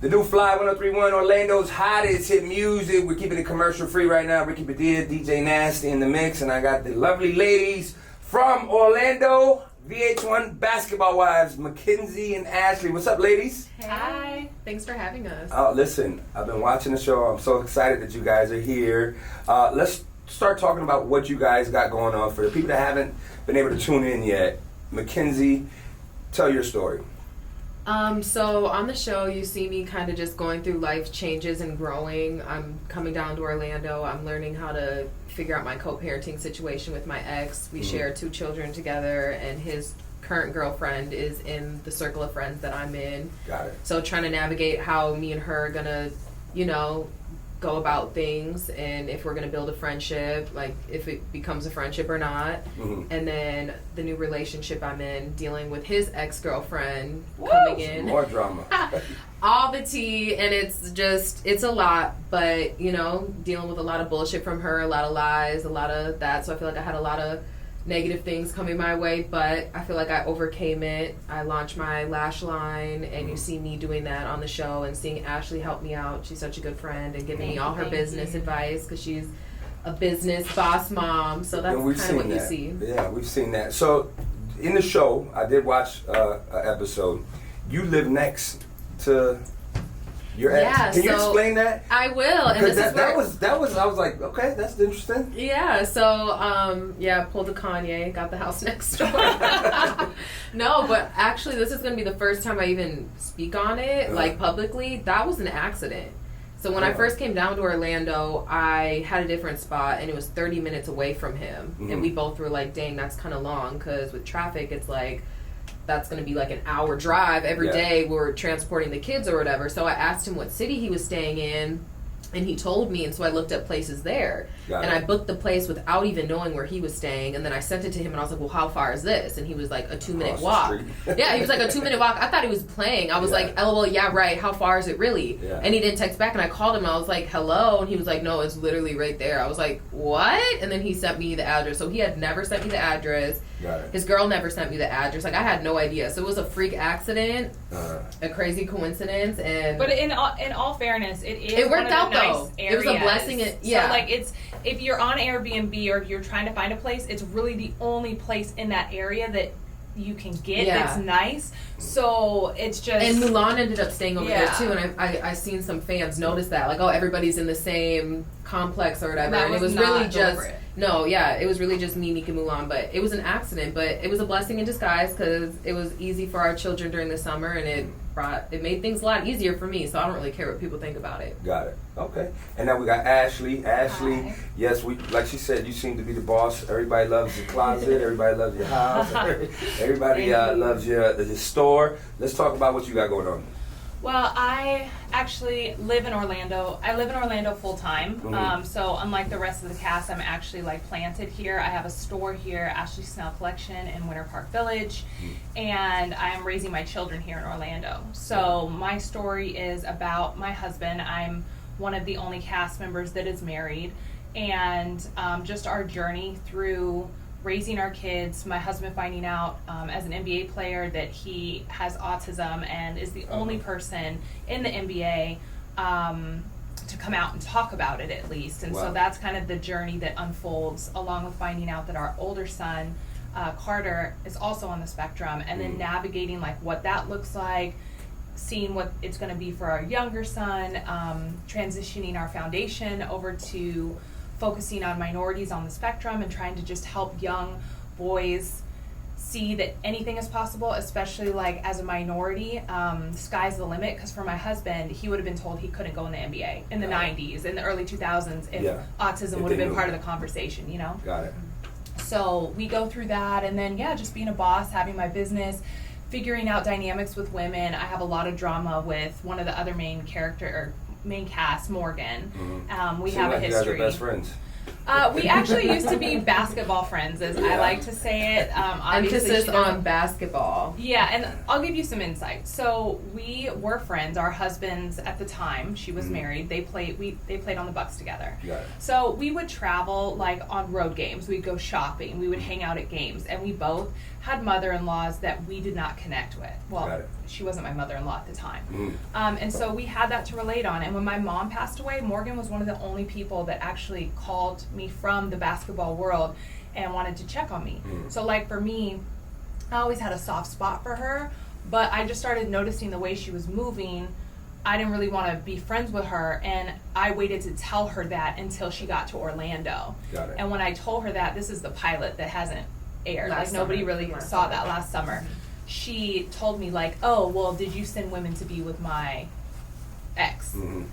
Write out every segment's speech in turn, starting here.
The new Fly 103.1, Orlando's hottest hit music. We're keeping it commercial free right now. Ricky Padilla, DJ Nasty in the mix, and I got the lovely ladies from Orlando, VH1 basketball wives, Mackenzie and Ashely. What's up, ladies? Hey. Hi. Thanks for having us. Listen, I've been watching the show. I'm so excited that you guys are here. Let's start talking about what you guys got going on. For the people that haven't been able to tune in yet, Mackenzie, tell your story. So on the show, you see me kind of just going through life changes and growing. I'm coming down to Orlando. I'm learning how to figure out my co-parenting situation with my ex. We share 2 children together, and his current girlfriend is in the circle of friends that I'm in. Got it. So trying to navigate how me and her are gonna, go about things, and if we're gonna build a friendship, like if it becomes a friendship or not. And then the new relationship I'm in, dealing with his ex-girlfriend coming in. More drama. All the tea, and it's a lot, but dealing with a lot of bullshit from her, a lot of lies, a lot of that. So I feel like I had a lot of negative things coming my way, but I feel like I overcame it. I launched my lash line, and you see me doing that on the show, and seeing Ashely help me out. She's such a good friend, and giving me all her business advice, because she's a business boss mom. So that's kind of what you see. Yeah, we've seen that. So in the show, I did watch an episode. You live next to your ex. Can you explain that? I will. And this that was I was like, okay, that's interesting. Yeah. So pulled the Kanye, got the house next door. No, but actually, this is going to be the first time I even speak on it, like publicly. That was an accident. So when I first came down to Orlando, I had a different spot, and it was 30 minutes away from him. And we both were like, dang, that's kind of long, because with traffic, it's like, that's going to be like an hour drive every day. We're transporting the kids or whatever. So I asked him what city he was staying in, and he told me, and so I looked up places there. I booked the place without even knowing where he was staying, and then I sent it to him, and I was like, well, how far is this? And he was like, a 2-minute walk. Yeah, he was like, a 2-minute walk. I thought he was playing. I was like, LOL, yeah, right, how far is it really? And he didn't text back, and I called him, and I was like, hello, and he was like, no, it's literally right there. I was like, what? And then he sent me the address. So he had never sent me the address. His girl never sent me the address. Like, I had no idea. So it was a freak accident, a crazy coincidence, and but in all fairness, it worked out nice though. It was a blessing. So like, it's, if you're on Airbnb or if you're trying to find a place, it's really the only place in that area that you can get that's nice. So it's just, and Mulan ended up staying over there too, and I seen some fans notice that, like, oh, everybody's in the same complex or whatever, and it was really just it was really just me, Meek, and Mulan. But it was an accident, but it was a blessing in disguise, because it was easy for our children during the summer, and it made things a lot easier for me. So I don't really care what people think about it. Got it. Okay. And now we got Ashely. Ashely, yes, we, like she said, you seem to be the boss. Everybody loves your closet. Everybody loves your house. Everybody loves your store. Let's talk about what you got going on. Well, I actually live in Orlando. I live in Orlando full time. So unlike the rest of the cast, I'm actually like planted here. I have a store here, Ashely Snell Collection in Winter Park Village, and I am raising my children here in Orlando. So my story is about my husband. I'm one of the only cast members that is married, and just our journey through raising our kids, my husband finding out as an NBA player that he has autism and is the only person in the NBA to come out and talk about it, at least. And so that's kind of the journey that unfolds, along with finding out that our older son, Carter, is also on the spectrum, and then navigating like what that looks like, seeing what it's going to be for our younger son, transitioning our foundation over to focusing on minorities on the spectrum, and trying to just help young boys see that anything is possible, especially like as a minority. Sky's the limit, because for my husband, he would have been told he couldn't go in the NBA in the 90s, in the early 2000s, if autism would have been part of the conversation, Got it. So we go through that, and then just being a boss, having my business, figuring out dynamics with women. I have a lot of drama with one of the other main cast, Morgan. We have a history. You guys are best friends. We actually used to be basketball friends, as I like to say it. Obviously Emphasis on basketball. Yeah, and I'll give you some insight. So we were friends. Our husbands at the time, she was married. They played on the Bucks together. Got it. So we would travel like on road games. We'd go shopping. We would hang out at games, and we both had mother-in-laws that we did not connect with. Well, she wasn't my mother-in-law at the time. And so we had that to relate on. And when my mom passed away, Morgan was one of the only people that actually called me from the basketball world and wanted to check on me. So like for me, I always had a soft spot for her, but I just started noticing the way she was moving. I didn't really want to be friends with her, and I waited to tell her that until she got to Orlando. Got it. And when I told her that, this is the pilot that hasn't aired. Last nobody summer. really saw that last summer. She told me like, "Oh, well, did you send women to be with my ex?" And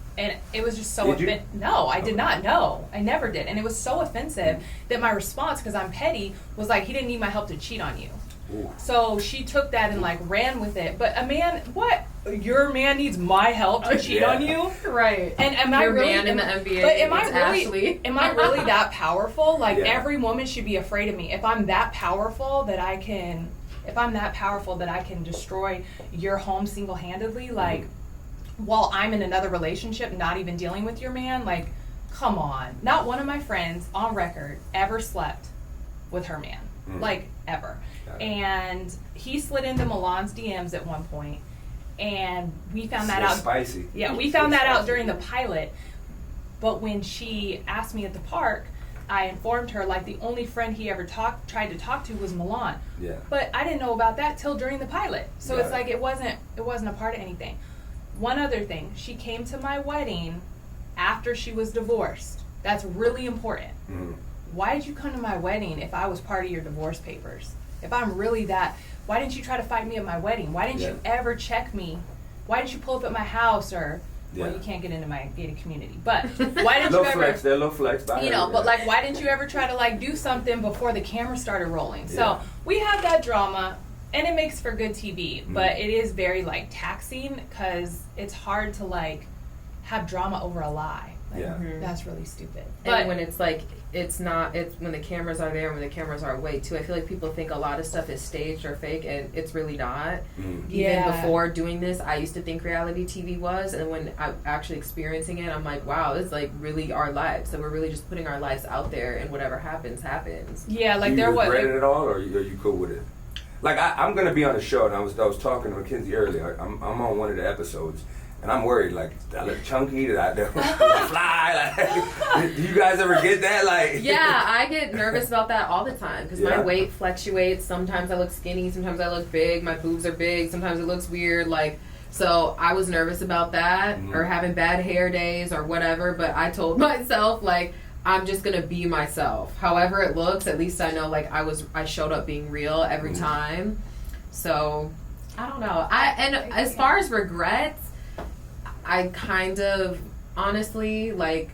it was just so offensive. No, I did not. No, I never did. And it was so offensive that my response, because I'm petty, was like, "He didn't need my help to cheat on you." Ooh. So she took that and like ran with it. But a man, what? Your man needs my help to cheat on you? Right. And am I Your really man in the NBA? But am I it's really? Ashely. Am I really that powerful? Like Yeah. every woman should be afraid of me. If I'm that powerful that I can, destroy your home single-handedly, like while I'm in another relationship, not even dealing with your man, like, come on. Not one of my friends on record ever slept with her man, like ever. And he slid into Milan's DMs at one point, and we found that out. Spicy. Yeah, we found that out during the pilot. But when she asked me at the park, I informed her like the only friend he ever tried to talk to was Milan. Yeah. But I didn't know about that till during the pilot. So Got it's it. like it wasn't a part of anything. One other thing, she came to my wedding after she was divorced. That's really important. Why did you come to my wedding if I was part of your divorce papers? If I'm really that, why didn't you try to fight me at my wedding? Why didn't you ever check me? Why didn't you pull up at my house or, well, you can't get into my gated community, but why didn't you ever, Low flex, but like, why didn't you ever try to like do something before the camera started rolling? So we have that drama, and it makes for good TV, but it is very like taxing because it's hard to like have drama over a lie. Like, that's really stupid. And when it's like, it's when the cameras are there, when the cameras are away too. I feel like people think a lot of stuff is staged or fake, and it's really not. Even before doing this, I used to think reality TV was, and when I'm actually experiencing it, I'm like, wow, it's like really our lives. So we're really just putting our lives out there, and whatever happens, happens. Yeah, like Do you regret it at all, or are you cool with it? Like I'm gonna be on the show, and I was talking to Mackenzie earlier. I'm on one of the episodes. And I'm worried, like, did I look chunky? Did I fly? Like, do you guys ever get that? Like, yeah, I get nervous about that all the time because my weight fluctuates. Sometimes I look skinny, sometimes I look big. My boobs are big, sometimes it looks weird. Like, so I was nervous about that, or having bad hair days or whatever. But I told myself, like, I'm just gonna be myself. However it looks, at least I know, like, I showed up being real every time. So I don't know. And as far as regrets, I kind of, honestly, like,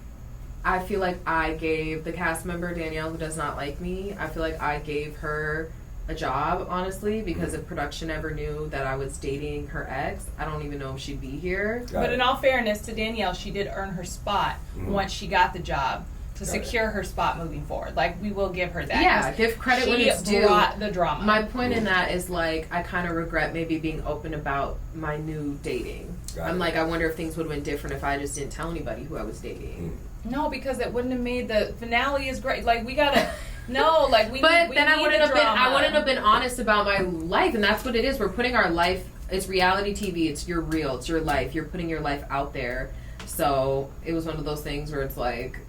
I feel like I gave the cast member, Danielle, who does not like me, I feel like I gave her a job, honestly, because if production ever knew that I was dating her ex, I don't even know if she'd be here. But in all fairness to Danielle, she did earn her spot once she got the job to secure her spot moving forward. Like, we will give her that. Yeah, give credit when it's due. She brought the drama. My point in that is, like, I kind of regret maybe being open about my new dating. I'm like, I wonder if things would have been different if I just didn't tell anybody who I was dating. No, because it wouldn't have made the finale is great. Like, we gotta, no, like, we But we then I need wouldn't the have been, drama. I wouldn't have been honest about my life, and that's what it is. We're putting our life, it's reality TV, it's your real, it's your life. You're putting your life out there. So it was one of those things where it's like,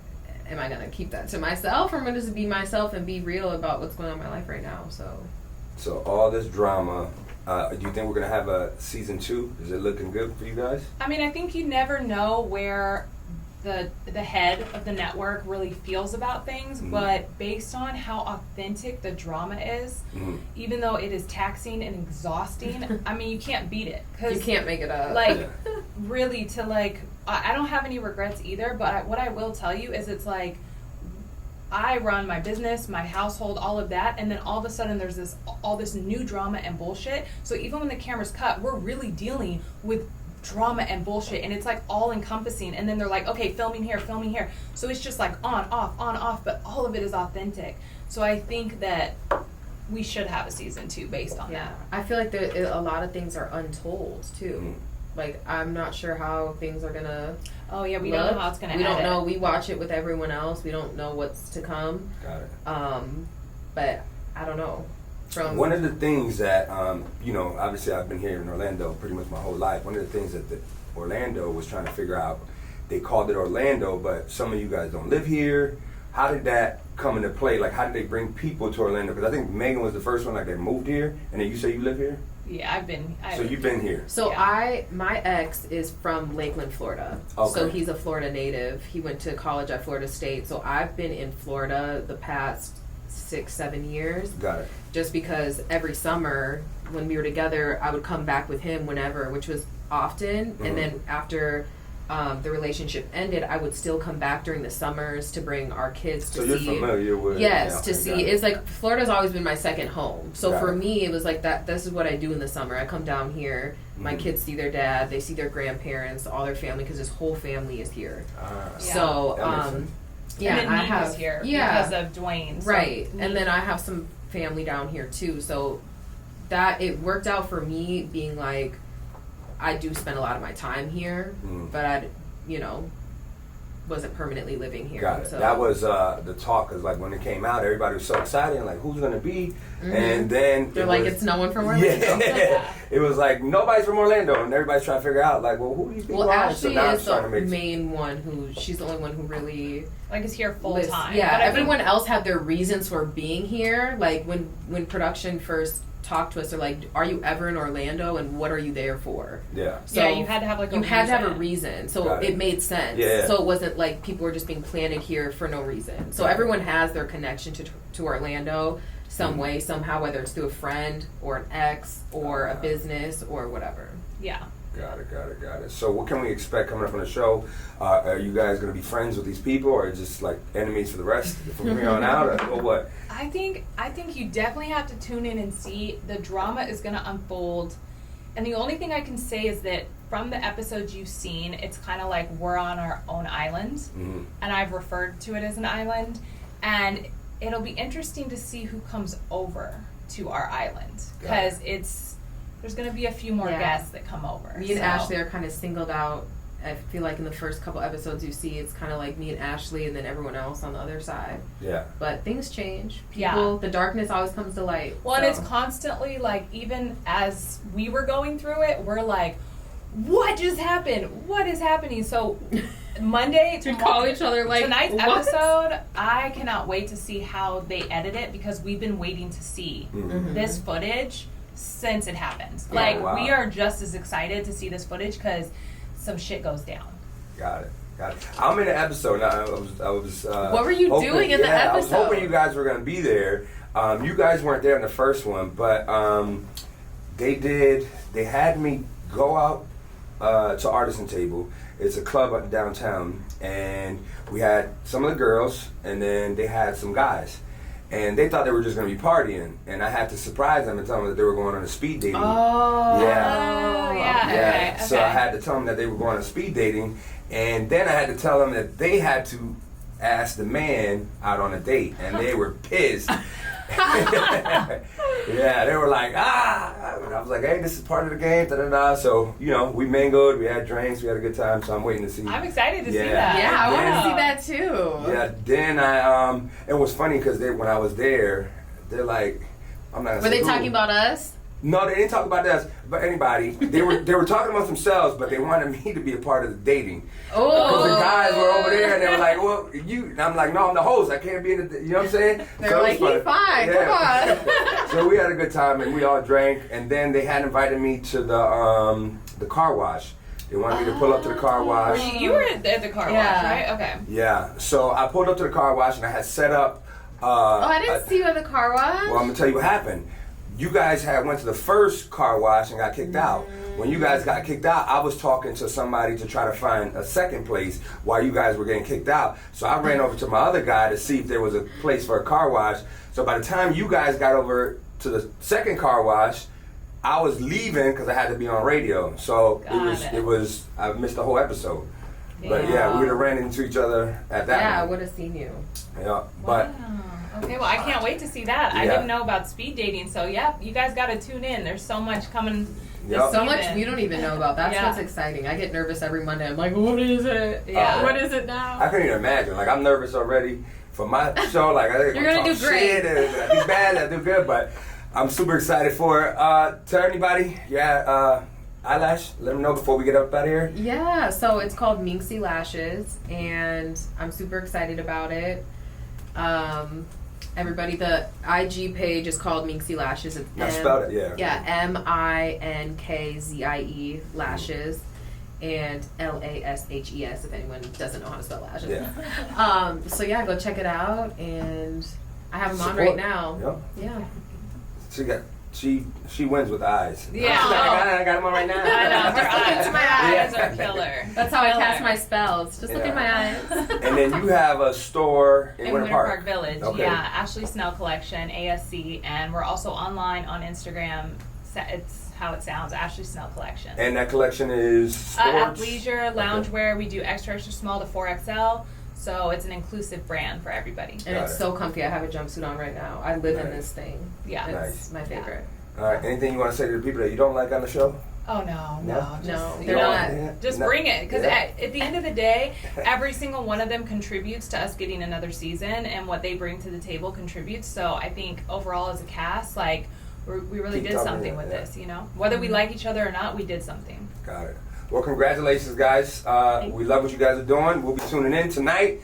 am I going to keep that to myself, or am I going to be myself and be real about what's going on in my life right now? So all this drama, do you think we're going to have a season 2? Is it looking good for you guys? I mean, I think you never know where the head of the network really feels about things, but based on how authentic the drama is, even though it is taxing and exhausting, I mean, you can't beat it. 'Cause, you can't make it up. Like, really, to like, I don't have any regrets either, but what I will tell you is it's like, I run my business, my household, all of that, and then all of a sudden there's all this new drama and bullshit. So even when the camera's cut, we're really dealing with drama and bullshit, and it's like all encompassing, and then they're like, okay, filming here, so it's just like on off, but all of it is authentic. So I think that we should have a season 2 based on that. I feel like a lot of things are untold too. Like, I'm not sure how things are gonna we don't know how it's gonna we don't edit. know. We watch it with everyone else. We don't know what's to come. Got it. But I don't know. From one of the things that obviously I've been here in Orlando pretty much my whole life. One of the things that the Orlando was trying to figure out, they called it Orlando, but some of you guys don't live here. How did that come into play? Like, how did they bring people to Orlando? Because I think Megan was the first one, like, that moved here, and then you say you live here? Yeah, So you've been here. So yeah. my ex is from Lakeland, Florida. Okay. So he's a Florida native. He went to college at Florida State. So I've been in Florida the past 6-7 years. Got it. Just because every summer when we were together, I would come back with him whenever, which was often. Mm-hmm. And then after the relationship ended, I would still come back during the summers to bring our kids to see. So you're familiar with to see. It's like Florida's always been my second home. So Got for it. me, it was like that. This is what I do in the summer. I come down here. My Mhm. kids see their dad. They see their grandparents, all their family, because his whole family is here. Yeah. So That makes sense. yeah, and then I Nick have is here yeah. because of Dwayne. So Right. Nick- And then I have some family down here too. So that it worked out for me being like, I do spend a lot of my time here, but I, wasn't permanently living here. Got it. So. That was the talk, because like when it came out, everybody was so excited, and like, who's going to be? And then They're like, it's no one from Orlando. Yeah. It was like, nobody's from Orlando, and everybody's trying to figure out, like, well, who do these people Well, are? Ashely So now is I'm starting the to make main one she's the only one who really like is here full lives. time. Yeah, But I think- everyone else had their reasons for being here. Like when production first talked to us, they're like, "Are you ever in Orlando? And what are you there for?" Yeah. So yeah, you had to have like a you had to have a reason. reason, so Got it. it made sense. Yeah. So it wasn't like people were just being planted here for no reason. So Got it. everyone has their connection to Orlando some way, somehow, whether it's through a friend or an ex or a business or whatever. Yeah. Got it. So what can we expect coming up on the show? Are you guys going to be friends with these people, or just like enemies for the rest from here on out, or what? I think you definitely have to tune in and see. The drama is going to unfold, and the only thing I can say is that from the episodes you've seen, it's kind of like we're on our own island, and I've referred to it as an island, and it'll be interesting to see who comes over to our island, because there's going to be a few more guests that come over. Me and Ashely are kind of singled out. I feel like in the first couple episodes you see, it's kind of like me and Ashely and then everyone else on the other side. Yeah. But things change. Yeah. The darkness always comes to light. Well, so. and it's constantly like, even as we were going through it, we're like, what just happened? What is happening? So Monday, We call each other like, tonight's what? episode, I cannot wait to see how they edit it, because we've been waiting to see this footage since it happened. Yeah. Like, Wow. we are just as excited to see this footage because some shit goes down. Got it. I'm in the episode now. I was. What were you hoping, doing in the I was episode? hoping you guys were going to be there. You guys weren't there in the first one, but they had me go out to Artisan Table. It's a club up downtown, and we had some of the girls, and then they had some guys. And they thought they were just going to be partying, and I had to surprise them and tell them that they were going on a speed dating. Oh. Yeah. Yeah. Okay. So I had to tell them that they were going on speed dating, and then I had to tell them that they had to ask the man out on a date, and they were pissed. Yeah, they were like, and I was like, hey, this is part of the game, da-da-da. So, we mingled, we had drinks, we had a good time, so I'm waiting to see. I'm excited to see Yeah. that. Yeah, I want Yeah. to see that too. Yeah, then it was funny because when I was there, they're like, I'm not gonna Were say they who. talking about us? No, they didn't talk about us, but anybody. They were talking about themselves, but they wanted me to be a part of the dating. Oh. Because the guys were over there, and they were like, well, you... And I'm like, no, I'm the host. I can't be in the... You know what I'm saying? They're So it like, was he's fun. fine. Come on. So we had a good time, and we all drank, and then they had invited me to the car wash. They wanted me to pull up to the car wash. You were at the car wash, Yeah. right? Okay. Yeah, so I pulled up to the car wash, and I had set up... I didn't see you at the car wash. Well, I'm going to tell you what happened. You guys went to the first car wash and got kicked out. When you guys got kicked out, I was talking to somebody to try to find a second place while you guys were getting kicked out. So I ran over to my other guy to see if there was a place for a car wash. So by the time you guys got over to the second car wash, I was leaving because I had to be on radio, so it was I missed the whole episode. But yeah, we would have ran into each other at that. Yeah, I would have seen you. Yeah, but. Okay, well, I can't wait to see that. I didn't know about speed dating, so yeah, you guys got to tune in. There's so much coming. So much we don't even know about. That's what's exciting. I get nervous every Monday. I'm like, what is it? Yeah. What is it now? I couldn't even imagine. Like, I'm nervous already for my show. Like, I You're gonna do great. I do bad, I do good, but I'm super excited for it. Tell anybody, eyelash, let them know before we get up out of here. Yeah, so it's called Minxie Lashes, and I'm super excited about it. Everybody, the IG page is called Minxie Lashes. It's spelled it, yeah. Yeah, MINKZIE Lashes, and LASHES if anyone doesn't know how to spell lashes. Yeah. So yeah, go check it out, and I have them on right now. Yeah. She wins with eyes. Yeah. I got them on right now. I know. Her eyes are killer. That's how I cast my spells. Just look in my eyes. And then you have a store in Winter Park Village. Okay. Yeah, Ashely Snell Collection, ASC, and we're also online on Instagram. It's how it sounds, Ashely Snell Collection. And that collection is sports? Athleisure, loungewear. We do extra small to 4XL. So it's an inclusive brand for everybody. And it's so comfy. I have a jumpsuit on right now. I live in this thing. Yeah. It's my favorite. All right. Anything you want to say to the people that you don't like on the show? Oh, no. They're not. Just bring it. Because at the end of the day, every single one of them contributes to us getting another season. And what they bring to the table contributes. So I think overall as a cast, like, we really did something with this, you know? Whether we like each other or not, we did something. Got it. Well, congratulations, guys. We love what you guys are doing. We'll be tuning in tonight.